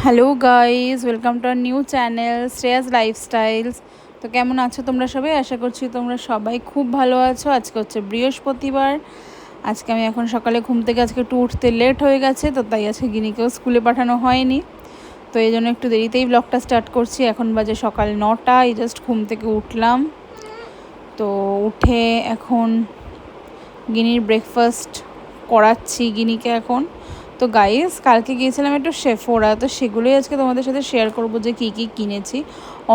Hello guys, welcome to our new channel Shreyas lifestyles. তো কেমন আছো তোমরা সবাই? আশা করছি তোমরা সবাই খুব ভালো আছো। আজকে হচ্ছে বৃহস্পতিবার। আজকে আমি এখন সকালে ঘুম থেকে আজকে একটু উঠতে লেট হয়ে গেছে, তো তাই আজকে গিনিকেও স্কুলে পাঠানো হয়নি। তো এই জন্য একটু দেরিতেই ব্লগটা স্টার্ট করছি। এখন বাজে সকাল 9টা, এই জাস্ট ঘুম থেকে উঠলাম। তো উঠে এখন গিনির ব্রেকফাস্ট করাচ্ছি গিনিকে এখন। তো গাইস, কালকে গিয়েছিলাম একটু সেফোরা, তো সেগুলোই আজকে তোমাদের সাথে শেয়ার করব যে কী কী কিনেছি।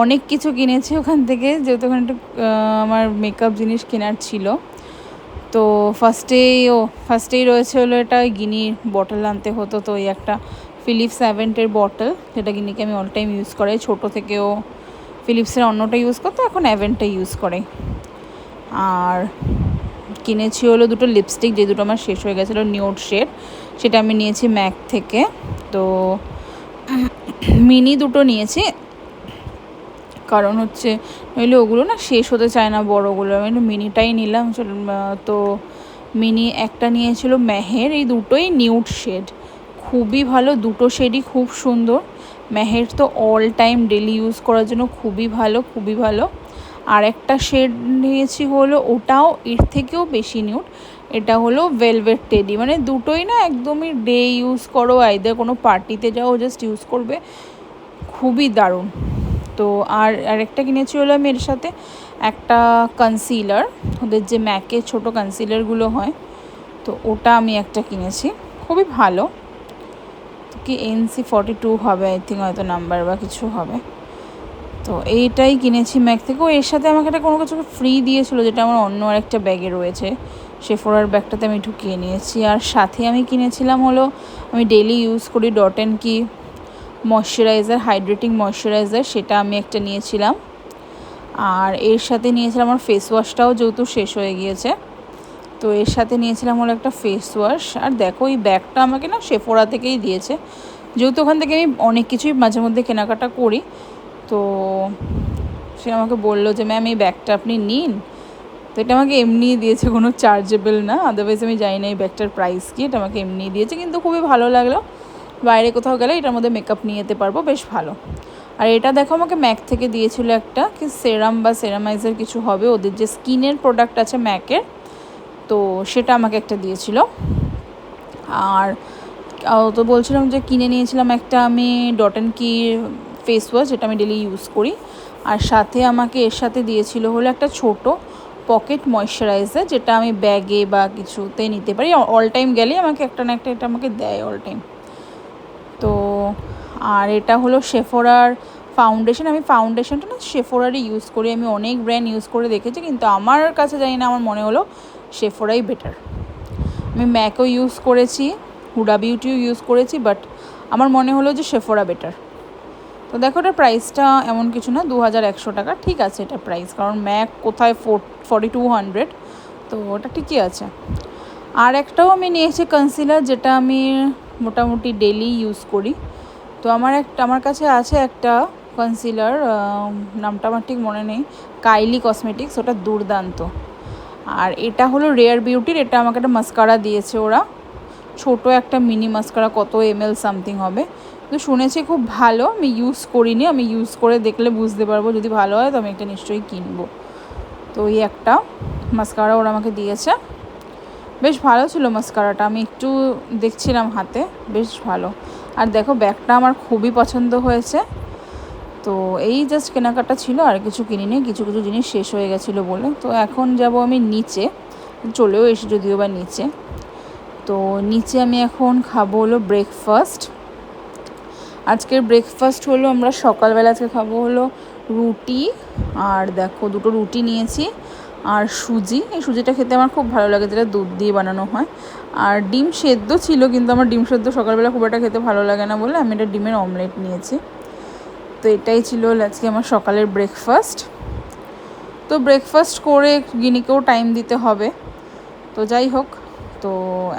অনেক কিছু কিনেছি ওখান থেকে, যেহেতু ওখানে একটু আমার মেকআপ জিনিস কেনার ছিল। তো ফার্স্টেই রয়েছে হলো এটা গিনির বটল আনতে হতো, তো এই একটা ফিলিপস অ্যাভেন্টের বটল, যেটা গিনিকে আমি অল টাইম ইউজ করাই। ছোটো থেকেও ফিলিপসের অন্যটা ইউজ করতো, এখন অ্যাভেন্টটা ইউজ করে। আর কিনেছি হলো দুটো লিপস্টিক, যে দুটো আমার শেষ হয়ে গেছিলো, নিউড শেড, সেটা আমি নিয়েছি ম্যাক থেকে। তো মিনি দুটো নিয়েছি, কারণ হচ্ছে নইলে ওগুলো না শেষ হতে চায় না বড়োগুলো, আমি মিনিটাই নিলাম। তো মিনি একটা নিয়েছিল মেহের, এই দুটোই নিউড শেড, খুবই ভালো, দুটো শেডই খুব সুন্দর। মেহের তো অল টাইম ডেলি ইউজ করার জন্য খুবই ভালো, খুবই ভালো। আর একটা শেড নিয়েছি হলো, ওটাও এর থেকেও বেশি নিউড, এটা হলো ভেলভেট টেডি। মানে দুটোই না একদমই ডে ইউজ করো, আইদার কোনো পার্টিতে যাও জাস্ট ইউজ করবে, খুবই দারুণ। তো আরেকটা কিনেছি হলো আমি এর সাথে একটা কনসিলার, ওদের যে ম্যাকের ছোটো কনসিলারগুলো হয়, তো ওটা আমি একটা কিনেছি, খুবই ভালো। কি NC42 হবে আই থিঙ্ক, হয়তো নাম্বার বা কিছু হবে। তো এইটাই কিনেছি ম্যাক থেকে। ও এর সাথে আমাকে একটা কোনো কিছু ফ্রি দিয়েছিলো, যেটা আমার অন্য আরেকটা ব্যাগে রয়েছে, সেফোরার ব্যাগটাতে আমি ঢুকিয়ে নিয়েছি। আর সাথে আমি কিনেছিলাম হলো, আমি ডেলি ইউজ করি ডট অ্যান্ড কি ময়শ্চারাইজার, হাইড্রেটিং ময়শ্চারাইজার, সেটা আমি একটা নিয়েছিলাম। আর এর সাথে নিয়েছিলাম আমার ফেস ওয়াশটাও, যেহেতু শেষ হয়ে গিয়েছে, তো এর সাথে নিয়েছিলাম হলো একটা ফেস ওয়াশ। আর দেখো, এই ব্যাগটা আমাকে না সেফোরা থেকেই দিয়েছে, যেহেতু ওখান থেকে আমি অনেক কিছুই মাঝে মধ্যে কেনাকাটা করি। তো সে আমাকে বললো যে ম্যাম এই ব্যাগটা আপনি নিন। তো এটা আমাকে এমনিই দিয়েছে, কোনো চার্জেবল না, আদারওয়াইজ আমি জানি না এই ব্যাগটার প্রাইস কি, এটা আমাকে এমনিই দিয়েছে, কিন্তু খুবই ভালো লাগলো। বাইরে কোথাও গেলে এটার মধ্যে মেকআপ নিয়ে যেতে পারবো, বেশ ভালো। আর এটা দেখো আমাকে ম্যাক থেকে দিয়েছিল একটা কি সেরাম বা সেরামাইজার কিছু হবে, ওদের যে স্কিনের প্রোডাক্ট আছে ম্যাকের, তো সেটা আমাকে একটা দিয়েছিল। আর তো বলছিলাম যে কিনে নিয়েছিলাম একটা আমি ডট অ্যান্ড কি ফেস ওয়াশ, যেটা আমি ডেলি ইউজ করি। আর সাথে আমাকে এর সাথে দিয়েছিল হলো একটা ছোট পকেট ময়শ্চারাইজার, যেটা আমি ব্যাগে বা কিছুতে নিতে পারি, অল টাইম গেলেই আমাকে একটা না একটা এটা আমাকে দেয় অল টাইম। তো আর এটা হলো সেফোরার ফাউন্ডেশন। আমি ফাউন্ডেশনটা না সেফোরারই ইউজ করি, আমি অনেক ব্র্যান্ড ইউজ করে দেখেছি, কিন্তু আমার কাছে জানি না, আমার মনে হলো সেফোরাই বেটার। আমি ম্যাকও ইউজ করেছি, হুডা বিউটিও ইউজ করেছি, বাট আমার মনে হলো যে সেফোরা বেটার। তো দেখো, এটার প্রাইসটা এমন কিছু না, 2100 টাকা, ঠিক আছে এটা প্রাইস, কারণ ম্যাক কোথায় 4200, তো ওটা ঠিকই আছে। আর একটাও আমি নিয়েছি কনসিলার, যেটা আমি মোটামুটি ডেলি ইউজ করি। তো আমার কাছে আছে একটা কনসিলার, নামটা আমার ঠিক মনে নেই, কাইলি কসমেটিক্স, ওটা দুর্দান্ত। আর এটা হলো রেয়ার বিউটির, এটা আমাকে একটা মাস্কারা দিয়েছে ওরা, ছোট একটা মিনি মাস্কারা, কত ml সামথিং হবে। তো শুনেছি খুব ভালো, আমি ইউজ করিনি, আমি ইউজ করে দেখলে বুঝতে পারবো, যদি ভালো হয় তো আমি একটা নিশ্চয়ই কিনবো। তো এই একটা মাস্কারা ওরা আমাকে দিয়েছে, বেশ ভালো ছিল মাস্কারাটা, আমি একটু দেখছিলাম হাতে, বেশ ভালো। আর দেখো, ব্যাগটা আমার খুবই পছন্দ হয়েছে। তো এই জাস্ট কেনাকাটা ছিল, আর কিছু কিনিনি, কিছু কিছু জিনিস শেষ হয়ে গেছিলো বলে। তো এখন যাব আমি নিচে, চলেও এসে যদিও বা নিচে। তো নিচে আমি এখন খাবো হলো ব্রেকফাস্ট। আজকের ব্রেকফাস্ট হলো, আমরা সকালবেলা আজকে খাবো হলো রুটি, আর দেখো দুটো রুটি নিয়েছি, আর সুজি। এই সুজিটা খেতে আমার খুব ভালো লাগে, যেটা দুধ দিয়ে বানানো হয়। আর ডিম সেদ্ধ ছিল, কিন্তু আমার ডিম সেদ্ধ সকালবেলা খুব একটা খেতে ভালো লাগে না বলে আমি এটা ডিমের অমলেট নিয়েছি। তো এটাই ছিল আজকে আমার সকালের ব্রেকফাস্ট। তো ব্রেকফাস্ট করে গিনিকেও টাইম দিতে হবে, তো যাই হোক। তো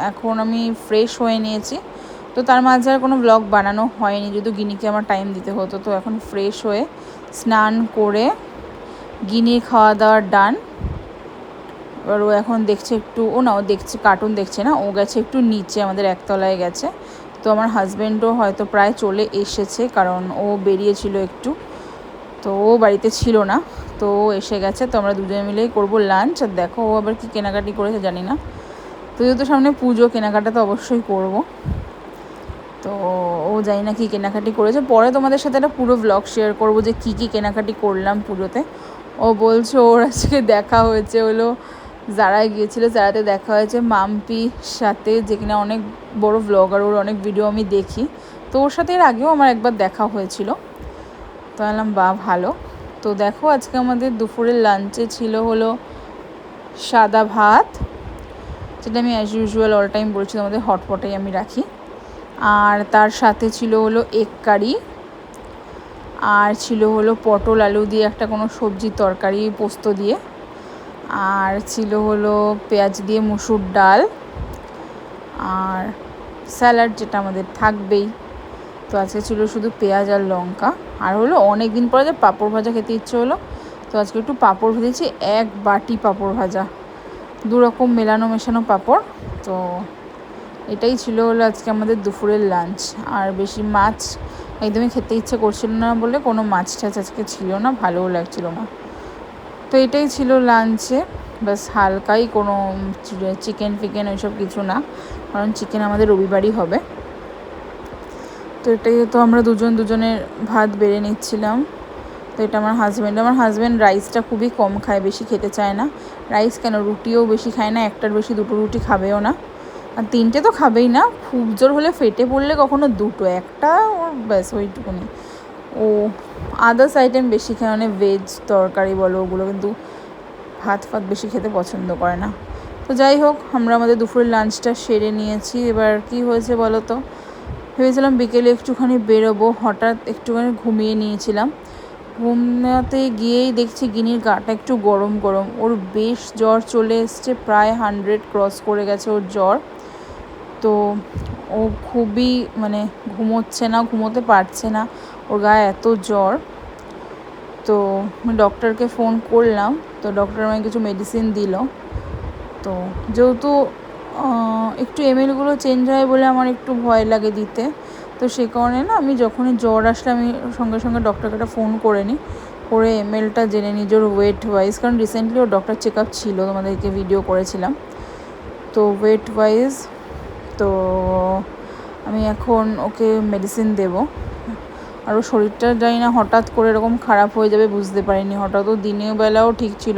এখন আমি ফ্রেশ হয়ে নিয়েছি, তো তার মাঝে আর কোনো ব্লগ বানানো হয়নি, যদি গিনিকে আমার টাইম দিতে হতো। তো এখন ফ্রেশ হয়ে স্নান করে গিনির খাওয়া দাওয়ার ডান। এবার ও এখন দেখছে একটু, ও দেখছে কার্টুন দেখছে না, ও গেছে একটু নিচে, আমাদের একতলায় গেছে। তো আমার হাজব্যান্ডও হয়তো প্রায় চলে এসেছে, কারণ ও বেরিয়েছিল একটু, তো ও বাড়িতে ছিল না, তো ও এসে গেছে। তো আমরা দুজনে মিলেই করবো লাঞ্চ। আর দেখো ও আবার কি কেনাকাটি করেছে জানি না, তো যেহেতু সামনে পুজো, কেনাকাটা তো অবশ্যই করব। তো ও জানি না কী কেনাকাটি করেছে, পরে তোমাদের সাথে একটা পুরো ব্লগ শেয়ার করবো যে কী কী কেনাকাটি করলাম পুজোতে। ও বলছে ওর আজকে দেখা হয়েছে হলো যারাই গিয়েছিলো, যারাতে দেখা হয়েছে মাম্পির সাথে, যে কিনা অনেক বড় ব্লগার, ওর অনেক ভিডিও আমি দেখি, তো ওর সাথে এর আগেও আমার একবার দেখা হয়েছিল। তো বললাম বা ভালো। তো দেখো আজকে আমাদের দুপুরের লাঞ্চে ছিল হলো সাদা ভাত, যেটা আমি অ্যাজ ইউজুয়াল অল টাইম বলছি তোমাদের হটপটেই আমি রাখি, আর তার সাথে ছিল হলো এগ কারি, আর ছিল হলো পটল আলু দিয়ে একটা কোনো সবজির তরকারি পোস্ত দিয়ে, আর ছিল হলো পেঁয়াজ দিয়ে মুসুর ডাল, আর স্যালাড যেটা আমাদের থাকবেই। তো আজকে ছিল শুধু পেঁয়াজ আর লঙ্কা, আর হলো অনেক দিন পরে যে পাঁপড় ভাজা খেতে ইচ্ছে হলো, তো আজকে একটু পাঁপড় ভেজেছি, 1 বাটি পাঁপড় ভাজা, 2 রকম মেশানো পাঁপড়। তো এটাই ছিল হলো আজকে আমাদের দুপুরের লাঞ্চ। আর বেশি মাছ একদমই খেতে ইচ্ছে করছিল না বলে কোনো মাছ টাছ আজকে ছিল না, ভালোও লাগছিল না। তো এটাই ছিল লাঞ্চে, বাস হালকাই, কোনো চিকেন ফিকেন ওইসব কিছু না, কারণ চিকেন আমাদের রবিবারই হবে। তো এটাই তো আমরা দুজনের ভাত বেড়ে নিচ্ছিলাম। তো এটা আমার হাজব্যান্ড রাইসটা খুবই কম খায়, বেশি খেতে চায় না। রাইস কেন, রুটিও বেশি খায় না, একটার বেশি 2টো রুটি খাবেও না, আর 3টে তো খাবেই না, খুব জোর হলে ফেটে পড়লে কখনো 2টো, একটা ওর ব্যাস ওইটুকুনি। ও আদার্স আইটেম বেশি খায়, মানে ভেজ তরকারি বলো ওগুলো, কিন্তু ভাত বেশি খেতে পছন্দ করে না। তো যাই হোক, আমরা আমাদের দুপুরের লাঞ্চটা সেরে নিয়েছি। এবার কি হয়েছে বলো তো, ভেবেছিলাম বিকেলে একটুখানি বেরোবো, হঠাৎ একটুখানি ঘুমিয়ে নিয়েছিলাম। ঘুমাতে গিয়েই দেখছি গিনির গাটা একটু গরম গরম, ওর বেশ জ্বর চলে এসছে, প্রায় 100 ক্রস করে গেছে ওর জ্বর। তো ও খুবই মানে ঘুমোচ্ছে না, ঘুমোতে পারছে না, ওর গায়ে এত জ্বর। তো ডক্টরকে ফোন করলাম, তো ডক্টর আমাকে কিছু মেডিসিন দিল। তো যেহেতু একটু এমএলগুলো চেঞ্জ হয় বলে আমার একটু ভয় লাগে দিতে, তো সেই কারণে না আমি যখনই জ্বর আসলে আমি সঙ্গে সঙ্গে ডক্টরকে একটা ফোন করে নিই, করে এমএলটা জেনে নিই যে ওর ওয়েট ওয়াইজ, কারণ রিসেন্টলি ওর ডক্টর চেক আপ ছিল, তোমাদেরকে ভিডিও করেছিলাম। তো ওয়েট ওয়াইজ তো আমি এখন ওকে মেডিসিন দেবো। আর ওর শরীরটা জানি না হঠাৎ করে এরকম খারাপ হয়ে যাবে বুঝতে পারিনি, হঠাৎ ও দিনের বেলাও ঠিক ছিল,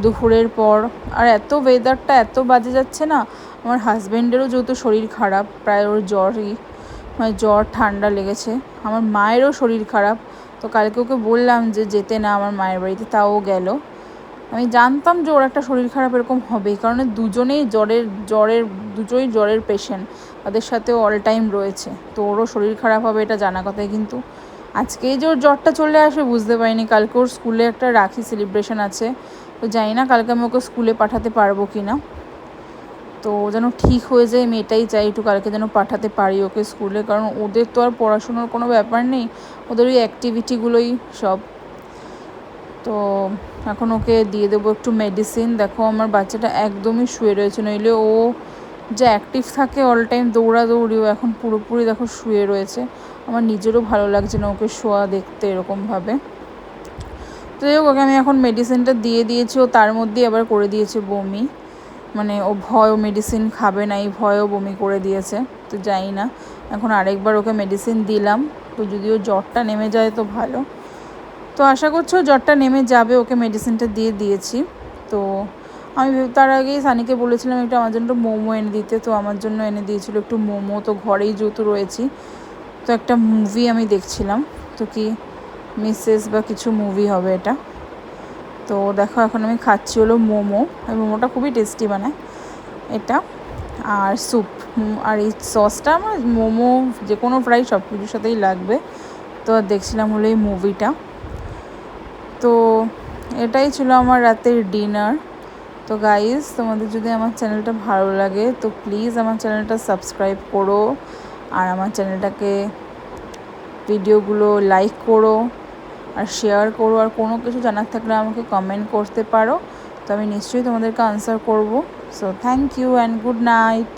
দুপুরের পর আর এত ওয়েদারটা এত বাজে যাচ্ছে না। আমার হাজব্যান্ডেরও যেহেতু শরীর খারাপ, প্রায় ওর জ্বরই, মানে জ্বর ঠান্ডা লেগেছে। আমার মায়েরও শরীর খারাপ, তো কালকে ওকে বললাম যে যেতে না আমার মায়ের বাড়িতে, তাও গেল। আমি জানতাম যে ওর একটা শরীর খারাপ এরকম হবেই, কারণ দুজনেই জ্বরের পেশেন্ট, তাদের সাথে অল টাইম রয়েছে, তো ওরও শরীর খারাপ হবে এটা জানা কথাই। কিন্তু আজকেই যে ওর জ্বরটা চলে আসবে বুঝতে পারিনি। কালকে ওর স্কুলে একটা রাখি সেলিব্রেশন আছে, তো জানি না কালকে আমি ওকে স্কুলে পাঠাতে পারবো কি না। তো যেন ঠিক হয়ে যায়, আমি এটাই চাই, একটু কালকে যেন পাঠাতে পারি ওকে স্কুলে, কারণ ওদের তো আর পড়াশুনোর কোনো ব্যাপার নেই, ওদের ওই অ্যাক্টিভিটিগুলোই সব। তো এখন ওকে দিয়ে দেবো একটু মেডিসিন। দেখো আমার বাচ্চাটা একদমই শুয়ে রয়েছে, নইলে ও যে অ্যাক্টিভ থাকে অল টাইম দৌড়াদৌড়িও, এখন পুরোপুরি দেখো শুয়ে রয়েছে। আমার নিজেরও ভালো লাগছে না ওকে শোয়া দেখতে এরকমভাবে। তো যাই হোক, ওকে আমি এখন মেডিসিনটা দিয়ে দিয়েছি, ও তার মধ্যেই আবার করে দিয়েছে বমি, মানে ও মেডিসিন খাবে না এই ভয়ও বমি করে দিয়েছে। তো জানি না, এখন আরেকবার ওকে মেডিসিন দিলাম, তো যদিও জ্বরটা নেমে যায় তো ভালো। তো আশা করছো জ্বরটা নেমে যাবে, ওকে মেডিসিনটা দিয়ে দিয়েছি। তো আমি তার আগেই সানিকে বলেছিলাম একটু আমার জন্য মোমো এনে দিতে, তো আমার জন্য এনে দিয়েছিল একটু মোমো। তো ঘরেই যেহেতু রয়েছি, তো একটা মুভি আমি দেখছিলাম, তো কি মিসেস বা কিছু মুভি হবে এটা। তো দেখো এখন আমি খাচ্ছি হলো মোমো, এই মোমোটা খুবই টেস্টি বানায় এটা, আর স্যুপ। আর এই সসটা আমার মোমো যে কোনো ফ্রাই সব কিছুর সাথেই লাগবে। তো দেখছিলাম হলো এই মুভিটা। তো এটাই ছিল আমার রাতের ডিনার। তো গাইজ, তোমাদের যদি আমার চ্যানেলটা ভালো লাগে তো প্লিজ আমার চ্যানেলটা সাবস্ক্রাইব করো, আর আমার চ্যানেলটাকে ভিডিওগুলো লাইক করো আর শেয়ার করো, আর কোনো কিছু জানার থাকলে আমাকে কমেন্ট করতে পারো, তো আমি নিশ্চয়ই তোমাদেরকে আনসার করব। So thank you and good night.